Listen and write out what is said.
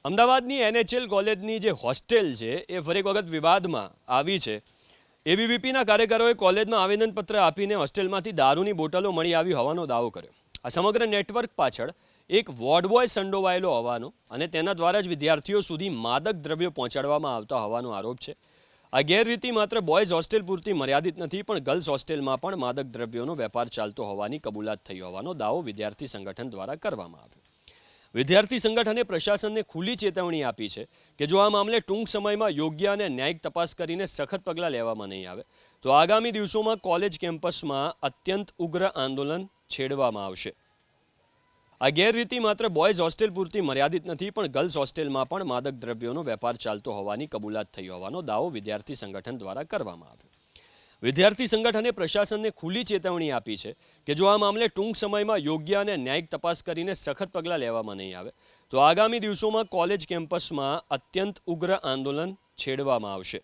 અમદાવાદની એનએચએલ કોલેજની જે હોસ્ટેલ છે એ ફરી એક વખત વિવાદમાં આવી છે। એબીવીપીના કાર્યકરોએ કોલેજમાં આવેદનપત્ર આપીને હોસ્ટેલમાંથી દારૂની બોટલો મળી આવી હોવાનો દાવો કર્યો। આ સમગ્ર નેટવર્ક પાછળ એક વોર્ડ બોય સંડોવાયેલો હોવાનો અને તેના દ્વારા જ વિદ્યાર્થીઓ સુધી માદક દ્રવ્યો પહોંચાડવામાં આવતા હોવાનો આરોપ છે। આ ગેરરીતિ માત્ર બોયઝ હોસ્ટેલ પૂરતી મર્યાદિત નથી, પણ ગર્લ્સ હોસ્ટેલમાં પણ માદક દ્રવ્યોનો વેપાર ચાલતો હોવાની કબૂલાત થઈ હોવાનો દાવો વિદ્યાર્થી સંગઠન દ્વારા કરવામાં આવ્યો। વિદ્યાર્થી સંગઠને પ્રશાસનને ખુલ્લી ચેતવણી આપી છે કે જો આ મામલે ટૂંક સમયમાં યોગ્ય અને ન્યાયિક તપાસ કરીને સખત પગલાં લેવામાં નહીં આવે તો આગામી દિવસોમાં કોલેજ કેમ્પસમાં અત્યંત ઉગ્ર આંદોલન છેડવામાં આવશે। આ ગેરરીતિ માત્ર બોયઝ હોસ્ટેલ પૂરતી મર્યાદિત નથી, પણ ગર્લ્સ હોસ્ટેલમાં પણ માદક દ્રવ્યોનો વેપાર ચાલતો હોવાની કબૂલાત થઈ હોવાનો દાવો વિદ્યાર્થી સંગઠન દ્વારા કરવામાં આવ્યો। વિદ્યાર્થી સંગઠને પ્રશાસનને ખુલ્લી ચેતવણી આપી છે કે જો આ મામલે ટૂંક સમયમાં યોગ્ય અને ન્યાયિક તપાસ કરીને સખત પગલાં લેવામાં નહીં આવે તો આગામી દિવસોમાં કોલેજ કેમ્પસમાં અત્યંત ઉગ્ર આંદોલન છેડવામાં આવશે।